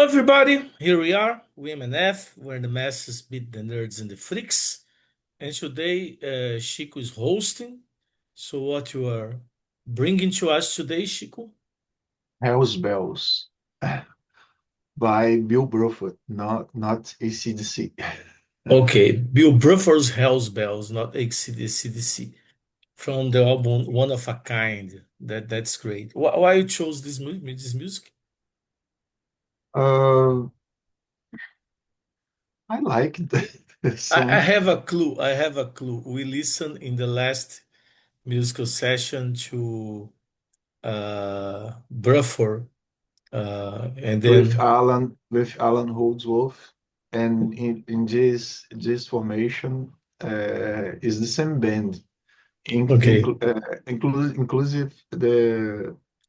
Hello, everybody. Here we are, We-MNF, where the masses beat the nerds and the freaks. And today, Chico is hosting. So, what you are bringing to us today, Chico? Hell's Bells by Bill Bruford, not AC/DC. Okay, Bill Bruford's Hell's Bells, not AC/DC, from the album One of a Kind. That's great. Why you chose this music? Uh, I like the I song. have a clue. I have a clue. We listened in the last musical session to Bruford. And with then, Allan Holdsworth, and in this formation is the same band, okay, inclusive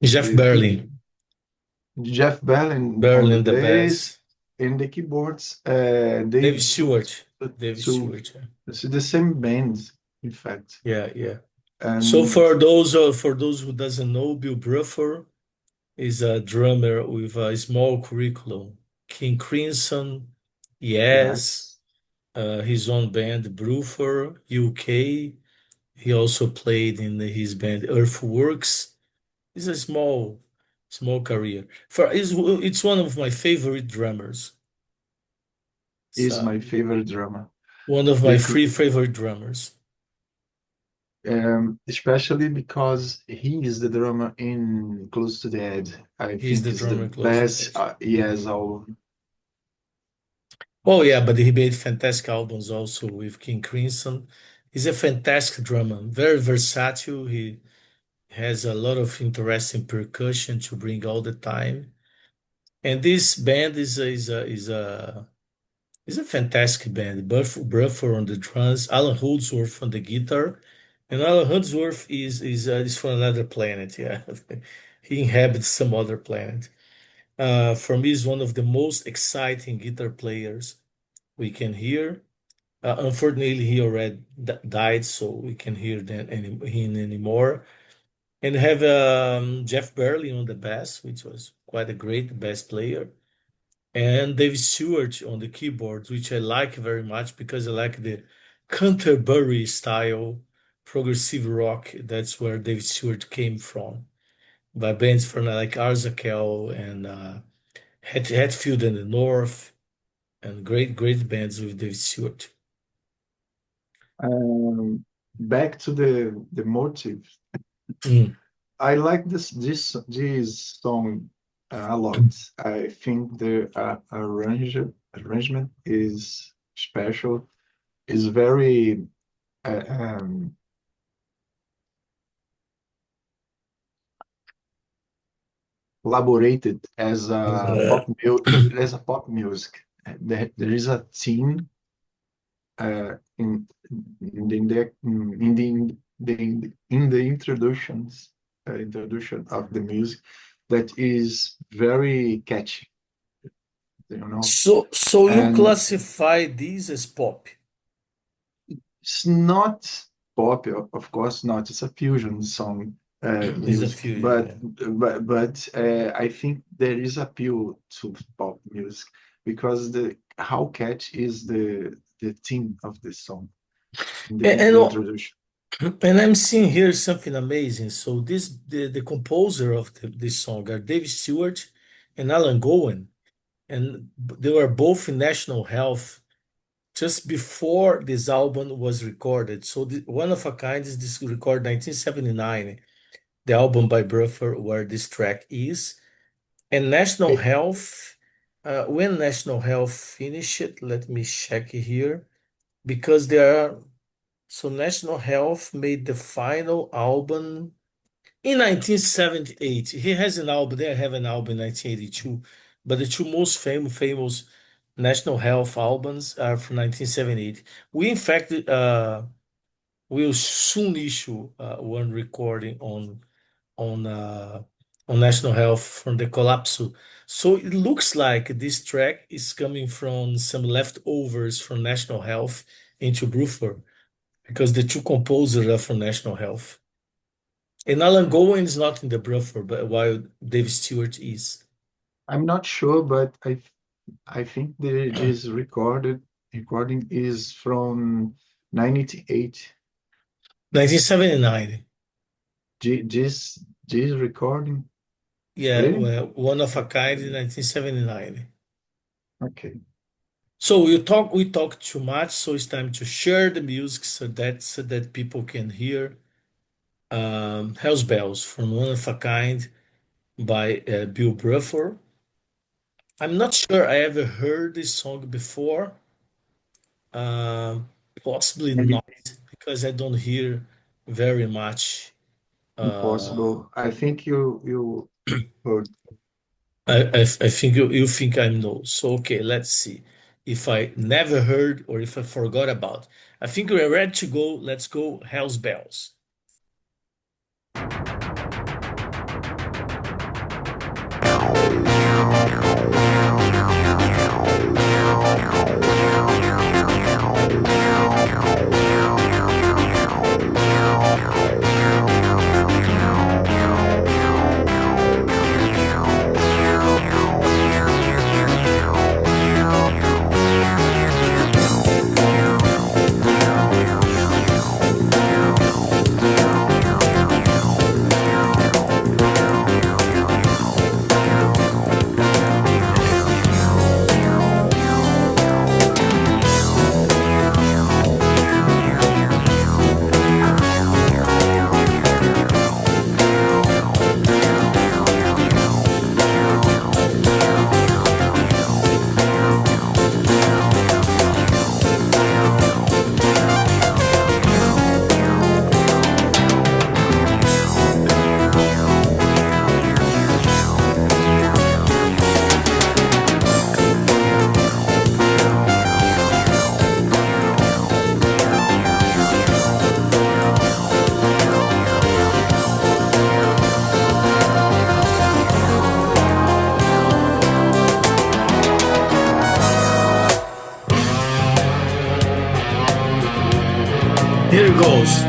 Jeff the key, Berlin, Jeff Bell on the Berlin the bass, bass, and the keyboards Dave Dave Stewart. Stewart, Dave So Stewart. it's the same band, in fact. Yeah, yeah. So And for those who doesn't know, Bill Bruford is a drummer with a small curriculum. King Crimson, Yes, yes, his own band Bruford, UK. He also played in his band Earthworks. It's a small career. It's one of my favorite drummers. It's is my favorite drummer one of my because three favorite drummers. especially because he is the drummer in Close to the Edge. I He's the think is the drummer close to the best edge. he has all. Oh yeah, but he made fantastic albums also with King Crimson. He's a fantastic drummer, very versatile. He has a lot of interesting percussion to bring all the time. And this band is a fantastic band. Bruford on the drums, Allan Holdsworth on the guitar, and Allan Holdsworth is from another planet. Yeah, he inhabits some other planet. For me, he's one of the most exciting guitar players we can hear. Unfortunately, he already died, so we can hear him anymore. And have Jeff Burley on the bass, which was quite a great bass player, and Dave Stewart on the keyboards, which I like very much because I like the Canterbury style progressive rock. That's where Dave Stewart came from, by bands from like Arzakel and Hatfield and the North, and great bands with Dave Stewart. Back to the motive. Mm. I like this song a lot. I think the arrangement is special. Is very uh, um, elaborated as a pop music. There is a theme in the introduction of the music that is very catchy, you know. So you And classify these as pop? it's not pop, of course not. It's a fusion song Is a music, fusion, but yeah. I think there is appeal to pop music because the how catchy is the theme of the song in And, the and introduction. And I'm seeing here something amazing. So the composer of this song are Dave Stewart and Alan Gowen, and they were both in National Health just before this album was recorded. So One of a Kind is this recorded 1979, the album by Bruford where this track is. And National Eh, Health, when National Health finished it, let me check here because there are. So National Health made the final album in 1978. He has an album. They have an album in 1982, but the two most famous National Health albums are from 1978. We in fact will soon issue one recording on uh, on National Health from the Collapso. So it looks like this track is coming from some leftovers from National Health into Bruford because the two composers are from National Health. And Alan Gowen is not in the Bruford, but while Dave Stewart is. I'm not sure, but I think this recording is from 98. 1979. This recording, Yeah, really? well, One of a Kind in 1979. Okay. So we talk too much, so it's time to share the music so that people can hear. Hell's Bells from One of a Kind by Bill Bruford. I'm not sure I ever heard this song before. Um, Possibly Maybe not, because I don't hear very much. Uh, impossible. I think you heard. I think you think I know. So okay, let's see if I never heard or if I forgot about. I think we're ready to go. Let's go. Hell's Bells. Here it goes.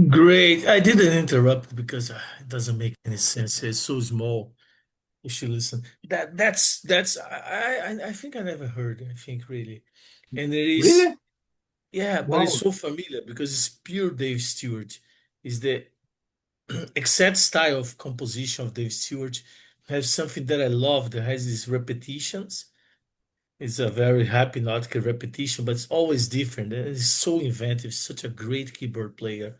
Great. I didn't interrupt because it doesn't make any sense. It's so small. You should listen. That's I think I never heard. I think really, and it is Really? yeah, but it's Wow. so familiar because it's pure Dave Stewart. Is the exact style of composition of Dave Stewart has something that I love that has these repetitions. It's a very hypnotic repetition, but it's always different. And it's so inventive. Such a great keyboard player,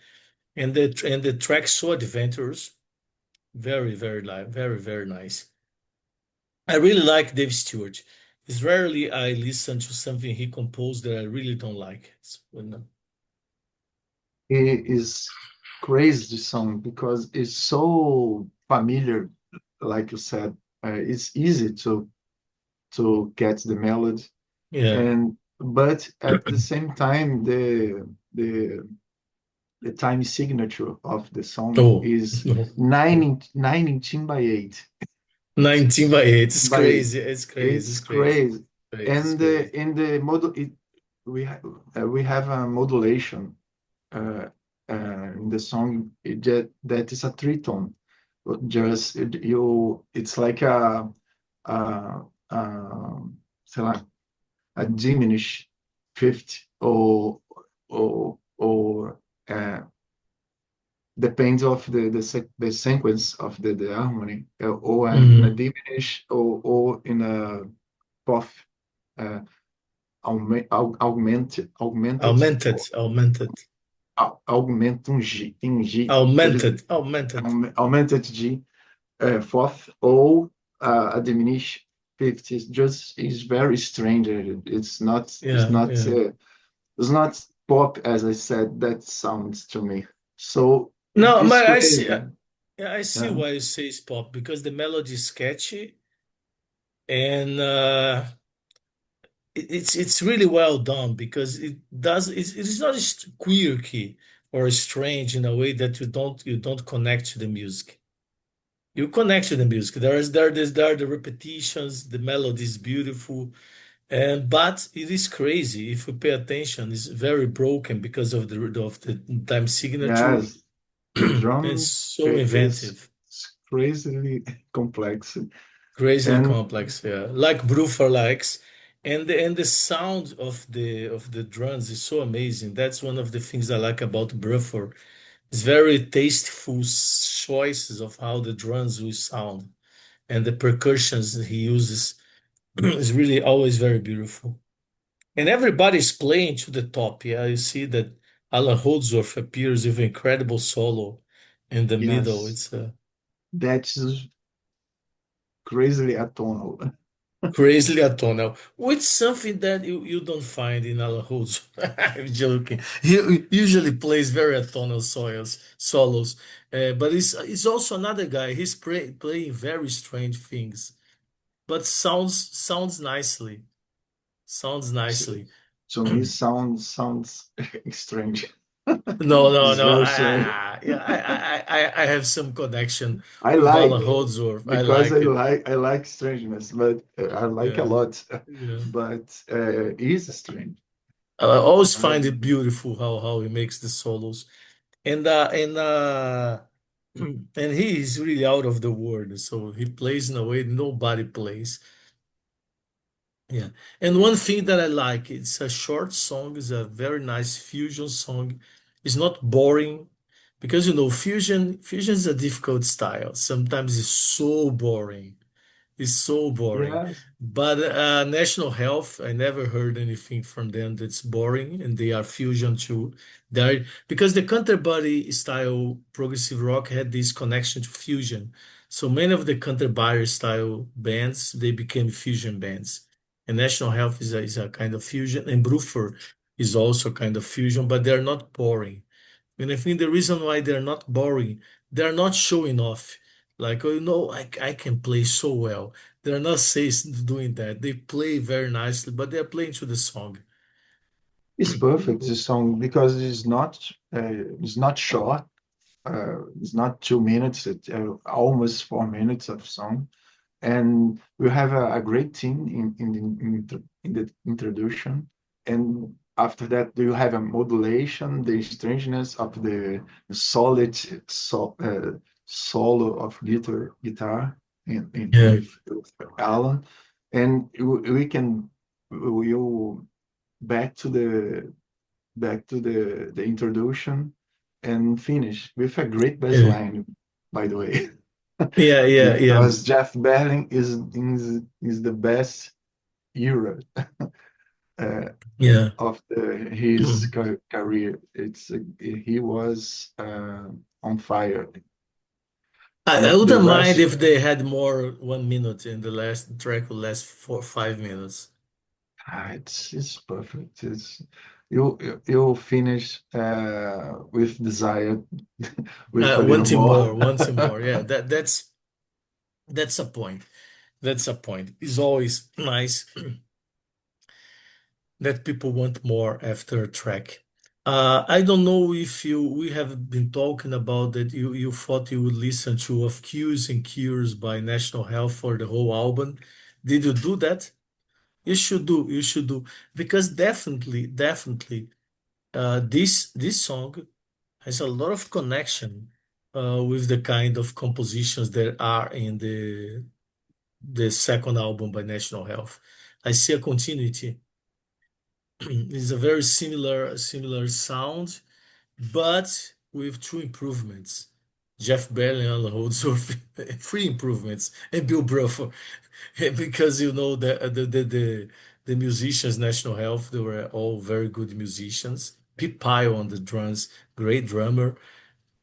and the track's so adventurous. Very very nice. I really like Dave Stewart. It's rarely I listen to something he composed that I really don't like. It is crazy song because it's so familiar, like you said. It's easy to get the melody, Yeah. and but at the same time, the the time signature of the song Oh, is no. 19 by 8. 19 by 8. It's By 8. crazy. It's crazy. It's It's crazy. crazy. Crazy. It's And crazy. in the model, we have a modulation uh, in the song that is a tritone. Just it's like a, a sei lá, a diminished fifth or depends of the sequence of the harmony, or in a Mhm. diminished or in a fourth, uh, augmented Augmented. Augmented. augmentum G em G. Eles Augmented. Augmented. augmented G, fourth, or a diminished fifth. Is just is very strange. It's not it's Yeah. not Yeah. uh, it's not pop, as I said. That sounds to me. So it No, is but I see. crazy. Yeah, I see Yeah. why you say it's pop because the melody is catchy and it's really well done because it's not quirky or strange in a way that you don't connect to the music. You connect to the music. There are the repetitions, the melody is beautiful, and but it is crazy if you pay attention. It's very broken because of the time signature. Yes, the It's drum so inventive. is crazily complex, Crazily and complex, yeah. Like Bruford likes. And the sound of the drums is so amazing. That's one of the things I like about Bruford. It's very tasteful choices of how the drums will sound. And the percussions that he uses is really always very beautiful. And everybody's playing to the top. Yeah, you see that Allan Holdsworth appears with incredible solo in the middle. yes, It's that's crazily atonal. crazily atonal, which is something that you don't find in Allan Holdsworth. I'm joking. He usually plays very atonal solos, but it's also another guy. He's playing very strange things, but sounds nicely. Sounds To, nicely. to me, sounds strange. No, no, It's no. very strange. Yeah, I have some connection I with like Alan Holdsworth. I because like it. I like strangeness, but I like a Yeah, lot. yeah. But it is strange. I always Uh, find it beautiful how he makes the solos, and and he is really out of the world. So he plays in a way nobody plays. Yeah. And one thing that I like, it's a short song, it's a very nice fusion song. It's not boring because fusion is a difficult style. Sometimes it's so boring. It's so boring. yes, But National Health, I never heard anything from them that's boring, and they are fusion too. They're because the Canterbury style progressive rock had this connection to fusion. So many of the Canterbury style bands they became fusion bands. And National Health is a kind of fusion, and Bruford is also kind of fusion, but they're not boring. And I think the reason why they're not boring, they're not showing off. Like, oh, I can play so well. They're not doing that. They play very nicely, but they're playing to the song. it's perfect, this song, because it's not short. It's not 2 minutes. It's almost 4 minutes of song, and we have a great team in the introduction, and after that you have a modulation, the strangeness of the solid solo of guitar Yeah, with Alan, and we can you back to the introduction and finish with a great bass yeah, line, by the way. yeah, yeah, yeah, Because Jeff Berling is the best era uh, yeah. of his career. He was on fire. I The wouldn't mind rest, if they had more 1 minute in the last track or last 4 5 minutes. it's perfect. It's you finish with desire, with a little Wanting more. more, wanting more. Yeah, that's a point. That's a point. It's always nice that people want more after a track. I don't know if we have been talking about that you thought you would listen to Of Cures and Cures by National Health for the whole album. Did you do that? You should do because definitely this song has a lot of connection with the kind of compositions that are in the second album by National Health. I see a continuity. It's a very similar sound, but with two improvements. Jeff Bell and Allan Holdsworth, three improvements, and Bill Bruford, because you know the musicians, National Health, they were all very good musicians. Pete Pyle on the drums, great drummer,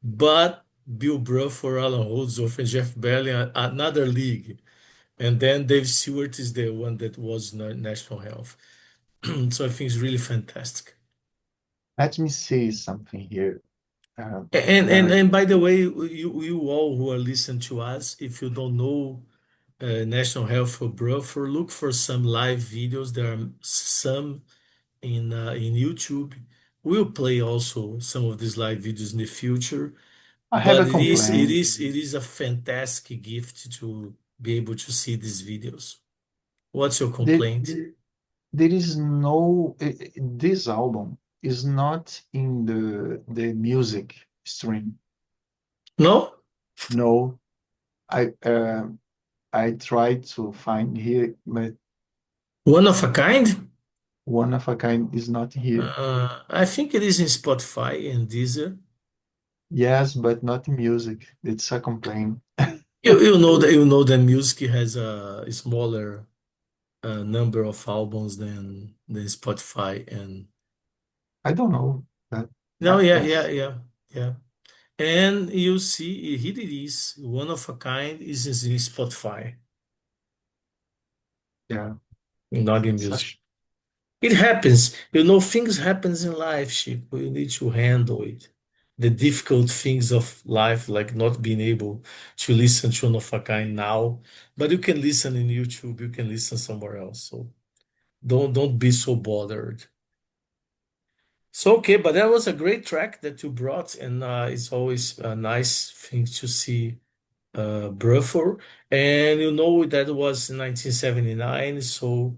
but Bill Bruford, Allan Holdsworth, and Jeff Bell in another league. And then Dave Stewart is the one that was National Health. So I think it's really fantastic. Let me say something here. Uh, And uh, and by the way, you all who are listening to us, if you don't know National Health for Bruford, look for some live videos. There are some in YouTube. We'll play also some of these live videos in the future. I have But a complaint. it is a fantastic gift to be able to see these videos. What's your There, complaint? there is no, this album is not in the music stream. No? No, I I tried to find here, but One of a kind? one of a kind is not here. I think it is in Spotify and Deezer. Yes, but not music. It's a complaint. You know that music has a smaller number of albums than Spotify and I don't know that no, that's yeah. And you see, here it is. One of a kind is in Spotify, yeah. not in music. Such It happens. You know, things happens in life, Chico. You need to handle it. The difficult things of life, like not being able to listen to one of a kind now, but you can listen in YouTube. You can listen somewhere else. So don't be so bothered. So okay, but that was a great track that you brought, and it's always a nice thing to see Bruford. And you know that was in 1979, so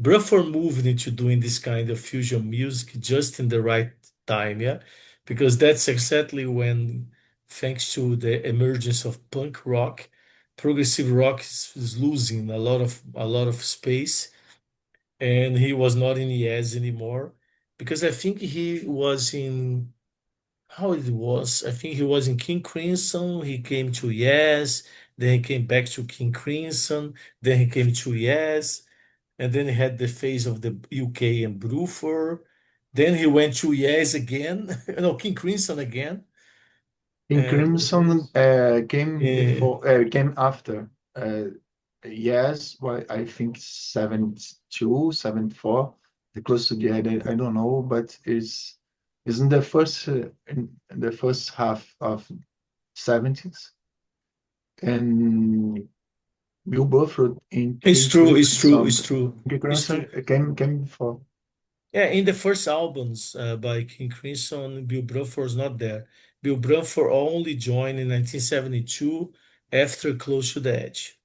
Bruford moved into doing this kind of fusion music just in the right time, yeah, because that's exactly when, thanks to the emergence of punk rock, progressive rock is losing a lot of space, and he was not in Yes anymore, because I think he was in how it was. I think he was in King Crimson. He came to Yes, then he came back to King Crimson, then he came to Yes. And then he had the phase of the UK and Bruford. Then he went to Yes again, no, King Crimson again. in And Crimson came uh, before came after. Yes, well, I think 72, 74, the close together. I don't know, but is in the first half of 70s, and Bill Bruford in it's King true, Crimson. it's true, King it's Crimson true. came before. Yeah, in the first albums by King Crimson, Bill Bruford was not there. Bill Bruford only joined in 1972 after Close to the Edge.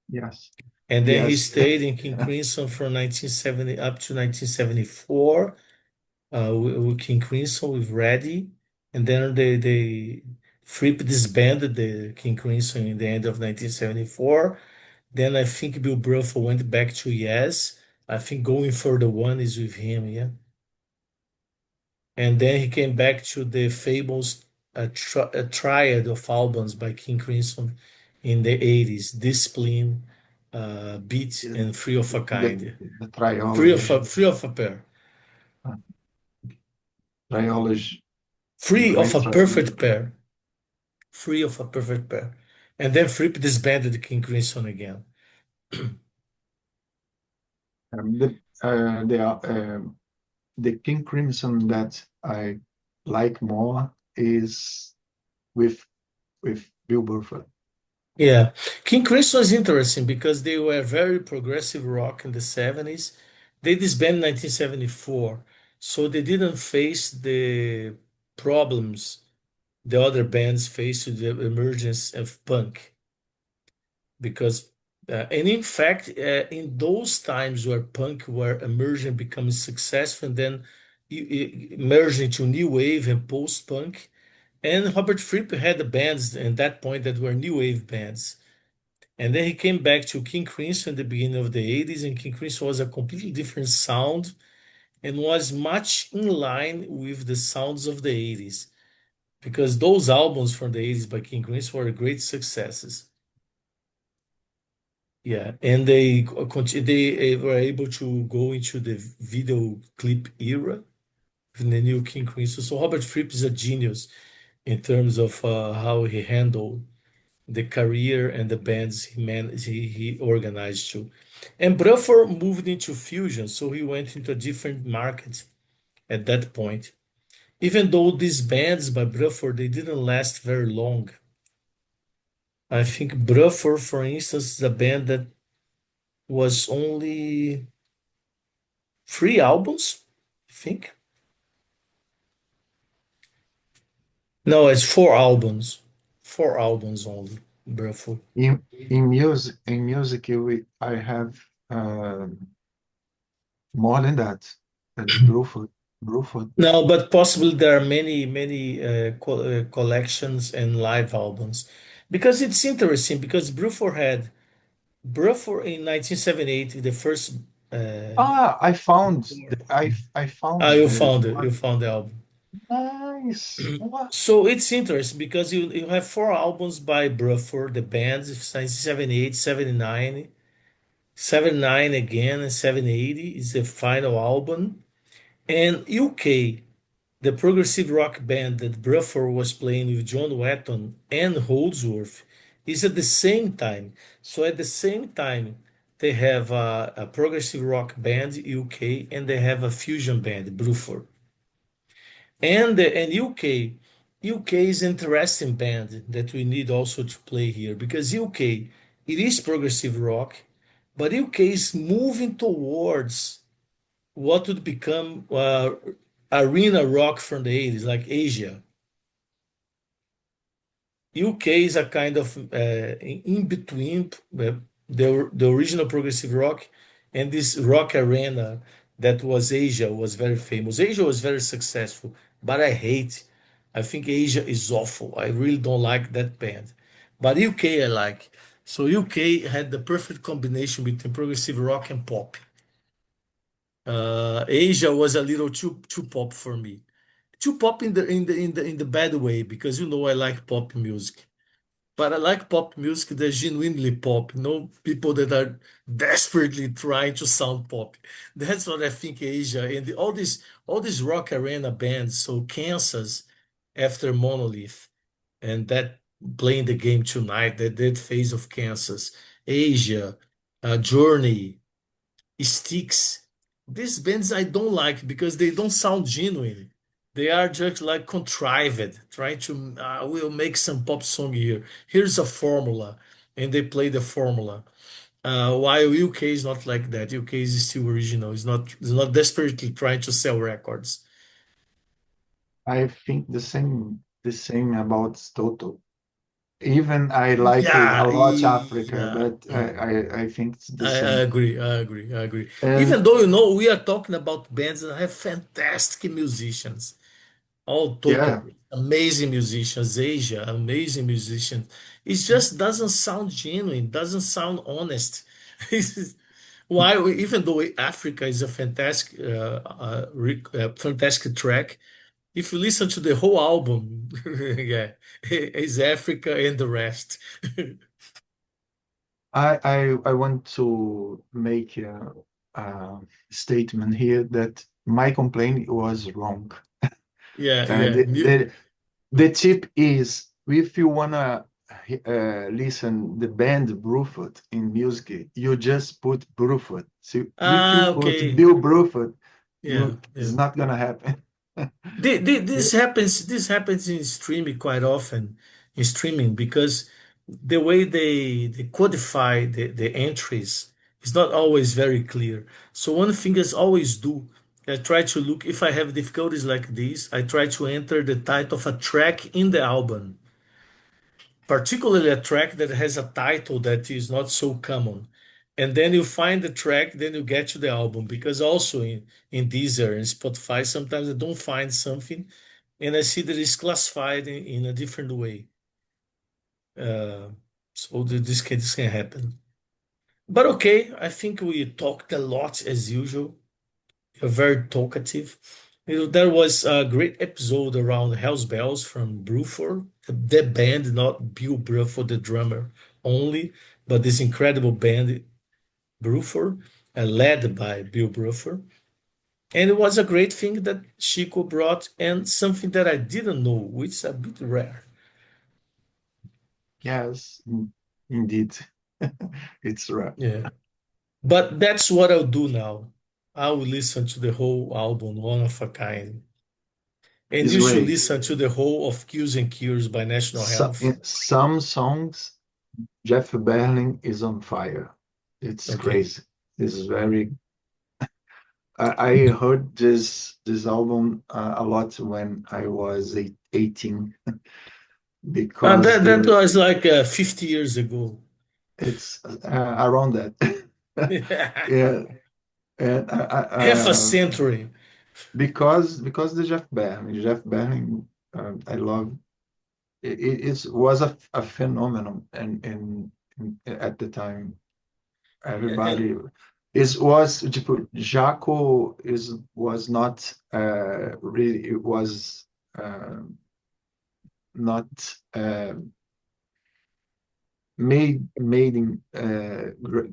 Yes, And then he yes. stayed in King Crimson from 1970 up to 1974 with King Crimson with Reddy, and then they Fripp disbanded the King Crimson in the end of 1974. Then I think Bill Bruford went back to Yes. I think Going for the One is with him, yeah. And then he came back to the famous a triad of albums by King Crimson in the 80s, Discipline, Beat, and Free of a Kind. The triology, Free of a pair. uh, triology, Free of great a triology. perfect pair. free of a perfect pair. And then Fripp disbanded King Crimson again. The they are the King Crimson that I like more is with Bill Bruford. Yeah, King Crimson is interesting because they were very progressive rock in the 70s. They disbanded in 1974, so they didn't face the problems the other bands faced with the emergence of punk. Because, and in fact, in those times where punk were emerging, becoming successful, and then merged into new wave and post-punk, and Robert Fripp had the bands at that point that were new wave bands. And then he came back to King Crimson at the beginning of the 80s, and King Crimson was a completely different sound and was much in line with the sounds of the 80s. Because those albums from the 80s by King Crimson were great successes. Yeah, and they were able to go into the video clip era in the new King Crimson. So Robert Fripp is a genius in terms of how he handled the career and the bands he organized to. And Bruford moved into fusion, so he went into a different market at that point. Even though these bands by Bruford they didn't last very long. I think Bruford, for instance, is a band that was only 3 albums, I think. No, it's 4 albums. 4 albums only, Bruford. In music, I have more than that. Bruford. No, but possibly there are many collections and live albums. Because it's interesting, because Bruford in 1978, the first. Uh, I found you the found it. You one. found the album. Nice. What? So it's interesting because you have 4 albums by Bruford, the bands, 1978, 79, 79 again, and 780 is the final album. And UK, the progressive rock band that Bruford was playing with John Wetton and Holdsworth, is at the same time. So at the same time, they have a progressive rock band, UK, and they have a fusion band, Bruford. And UK is an interesting band that we need also to play here because UK, it is progressive rock, but UK is moving towards what would become arena rock from the 80s, like Asia. UK is a kind of in between the original progressive rock and this rock arena that was Asia was very famous. Asia was very successful, but I think Asia is awful. I really don't like that band. But UK I like. So UK had the perfect combination between progressive rock and pop. Asia was a little too pop for me. Too pop in the bad way because I like pop music. But I like pop music that's genuinely pop, people that are desperately trying to sound pop. That's what I think Asia and all these rock arena bands, so Kansas after Monolith and that playing the game tonight, that phase of Kansas, Asia, Journey, Sticks. These bands I don't like because they don't sound genuine. They are just like contrived, trying to we'll make some pop song here. Here's a formula, and they play the formula. While UK is not like that. UK is still original. It's not desperately trying to sell records. I think the same about Toto. Even I like a Yeah, lot Africa, yeah. but I think it's the I same. agree. I agree. I agree. Even And though we are talking about bands that have fantastic musicians. All yeah, totally amazing musicians, Asia, amazing musicians. It just doesn't sound genuine, doesn't sound honest. Why, even though Africa is a fantastic track, if you listen to the whole album, yeah, it's Africa and the rest. I want to make a statement here that my complaint was wrong. Yeah, Uh, yeah. the, the the tip is if you wanna listen the band Bruford in music, you just put Bruford. So if you Ah, put okay. Bill Bruford, Yeah, it's yeah. not gonna happen. This happens. This happens in streaming quite often in streaming because the way they codify the entries is not always very clear. So one thing I always do, I try to look if I have difficulties like this. I try to enter the title of a track in the album, particularly a track that has a title that is not so common. And then you find the track, then you get to the album. Because also in Deezer and Spotify, sometimes I don't find something and I see that it's classified in a different way. Uh, this can happen. But okay, I think we talked a lot as usual. You're very talkative. There was a great episode around Hell's Bells from Bruford, the band, not Bill Bruford, the drummer only, but this incredible band, Bruford, led by Bill Bruford. And it was a great thing that Chico brought, and something that I didn't know, which is a bit rare. Yes, indeed, it's right. Yeah. But that's what I'll do now. I will listen to the whole album, One of a Kind. And It's you should great. listen to the whole of Kills and Cures by National Health. In some songs, Jeff Berlin is on fire. It's Okay. crazy. It's very. I heard this album a lot when I was 18 And because that was like 50 years ago. it's around that. Yeah, and Half a century. because the Jeff Berlin, I love. It was a phenomenon, and at the time, And everybody was tipo, Jaco was not really, it was uh, not made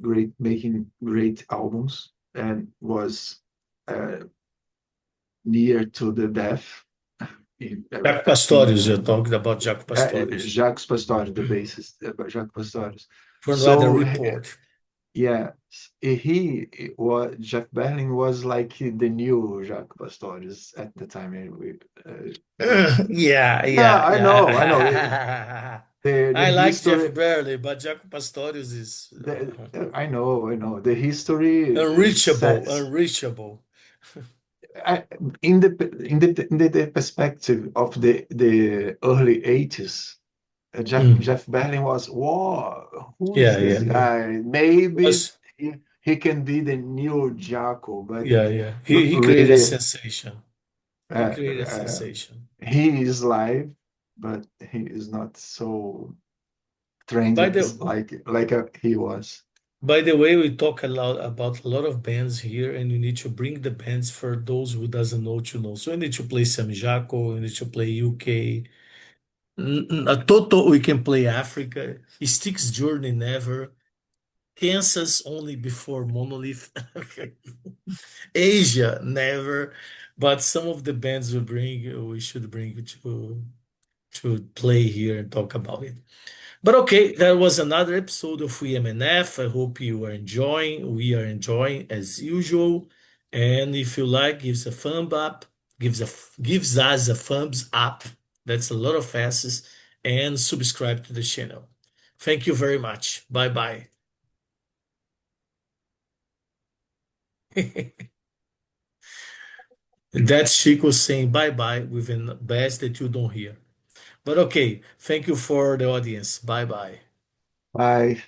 great, making great albums, and was uh, near to the death in, Jaco in Pastorius, you're talking about Jaco Pastorius Jacques Pastorius, the bassist, Jacques Pastorius. from Weather So Report. yeah, he was Jeff Berlin was like the new Jacques Pastorius at the time. But Yeah, yeah, yeah, I know. yeah. The I like history. Jeff Barely, but Jaco Pastorius is I know. The history unreachable, says unreachable. I, in the perspective of the early 80s. Mm. Jeff Berlin was, whoa, who's Yeah, this yeah, yeah. guy? Maybe Was he can be the new Jacko, but yeah, yeah. He created a really, sensation. He uh, created a uh, sensation. he is live, but he is not so By trendy the like he was. by the way, we talk a lot about a lot of bands here, and you need to bring the bands for those who doesn't know to know. So we need to play some Jaco, we need to play UK. A Toto, we can play Africa. Styx Journey never. Kansas only before Monolith. Asia never. But some of the bands we should bring to play here and talk about it. But okay, that was another episode of We-MNF. I hope you are enjoying. We are enjoying as usual. And if you like, gives us a thumbs up. That's a lot of S's. And subscribe to the channel. Thank you very much. Bye bye. That's Chico saying bye bye with an bass that you don't hear. But okay, thank you for the audience. Bye bye. Bye.